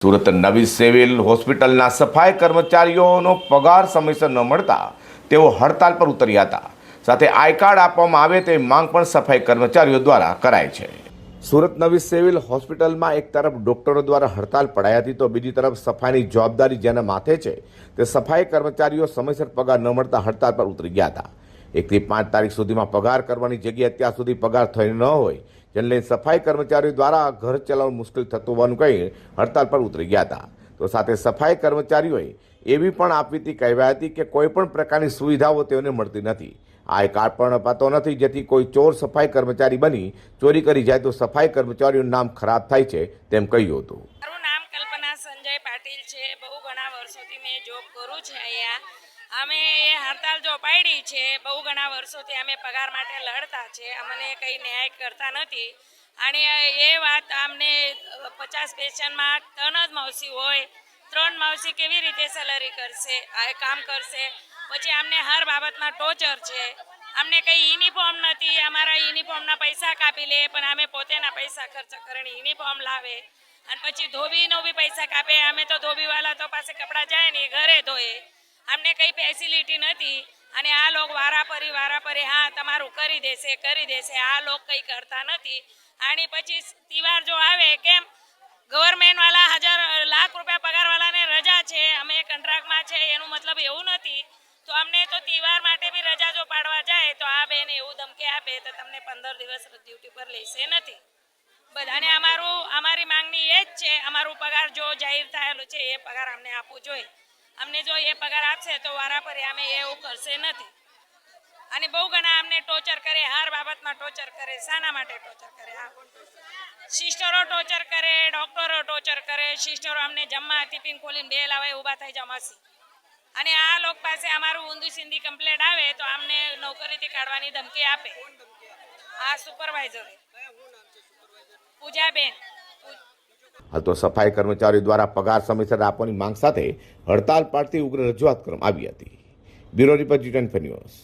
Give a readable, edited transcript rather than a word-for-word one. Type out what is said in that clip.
સુરત નવી સિવિલ હોસ્પિટલના સફાઈ કર્મચારીઓનો પગાર સમયસર ન મળતા તેઓ હડતાલ પર ઉતર્યા હતા. સાથે આઈ કાર્ડ આપવામાં આવે તેવી માંગ પણ સફાઈ કર્મચારીઓ દ્વારા કરાઈ છે. સુરત નવી સિવિલ હોસ્પિટલમાં એક તરફ ડોક્ટરો દ્વારા હડતાલ પડાઈ હતી તો બીજી તરફ સફાઈની જવાબદારી જેના માથે છે તે સફાઈ કર્મચારીઓ સમયસર પગાર ન મળતા હડતાલ પર ઉતરી ગયા હતા. 1 થી 5 તારીખ સુધીમાં પગાર કરવાની જગ્યાએ અત્યાર સુધી પગાર થઈ ન હોય જેને લઈને સફાઈ કર્મચારીઓ દ્વારા ઘર ચલાવવું મુશ્કેલ થતું હોવાનું કહી હડતાલ પર ઉતરી ગયા હતા. તો સાથે સફાઈ કર્મચારીઓએ એવી પણ આપવીતી કહેવાઈ હતી કે કોઈ પણ પ્રકારની સુવિધાઓ તેઓને મળતી નથી. આઈ કાર્ડ પણ અપાતો નથી, જેથી કોઈ ચોર સફાઈ કર્મચારી બની ચોરી કરી જાય તો સફાઈ કર્મચારીઓનું નામ ખરાબ થાય છે તેમ કહ્યું હતું. મારું નામ કલ્પના સંજય પાટીલ છે. બહુ ઘણા વર્ષોથી મેં જોબ કરું છું અહીંયા. અમે એ હડતાલ જો પાડી છે, બહુ ઘણા વર્ષોથી અમે પગાર માટે લડતા છે. અમને કંઈ ન્યાય કરતા નથી. અને એ વાત અમને 50 પેશન્ટમાં 3 જ માવસી હોય, 3 માવસી કેવી રીતે સેલરી કરશે, આ કામ કરશે? પછી અમને હર બાબતમાં ટોર્ચર છે. અમને કંઈ યુનિફોર્મ નથી, અમારા યુનિફોર્મના પૈસા કાપી લે, પણ અમે પોતેના પૈસા ખર્ચ કરીને યુનિફોર્મ લાવે અને પછી ધોબીનો બી પૈસા કાપે. અમે તો ધોબીવાળા તો પાસે કપડાં જાય ને ઘરે ધોએ. અમને કંઈ ફેસિલિટી નથી. અને આ લોકો વારાફરી હા તમારું કરી દેશે આ લોકો કંઈ કરતા નથી. અને પછી તહેવાર જો આવે, કેમ ગવર્મેન્ટવાળા 1000 લાખ રૂપિયા પગારવાળાને રજા છે, અમે કોન્ટ્રાક્ટમાં છે, એનું મતલબ એવું નથી. તો અમને તો તહેવાર માટે બી રજા જો પાડવા જાય તો આ બેન એવું ધમકી આપે તો તમને 15 દિવસ ડ્યુટી પર લેશે નથી. બધાને અમારી માંગણી એ જ છે, અમારું પગાર જો જાહેર થયેલું છે એ પગાર અમને આપવું જોઈએ. અમને જો એ પગાર આપશે તો વારાફરી અમે એવું કરશે નથી. અને બહુ ઘણા અમને ટોર્ચર કરે, હર બાબતમાં ટોર્ચર કરે. શાના માટે ટોર્ચર કરે? સિસ્ટરો ટોર્ચર કરે, ડૉક્ટરો ટોર્ચર કરે. સિસ્ટરો અમને જમવા ટિફિન ખોલીને બે લાવે ઊભા થઈ જમાસી. અને આ લોકો પાસે અમારું ઊંધી સિંધી કમ્પ્લેટ આવે તો અમને નોકરીથી કાઢવાની ધમકી આપે. આ સુપરવાઇઝર પૂજાબેન. હાલ તો સફાઈ કર્મચારીઓ દ્વારા પગાર સમયસર આપવાની માંગ સાથે હડતાલ પાડતી ઉગ્ર રજૂઆત કરવામાં આવી હતી. Bureau report GTN news.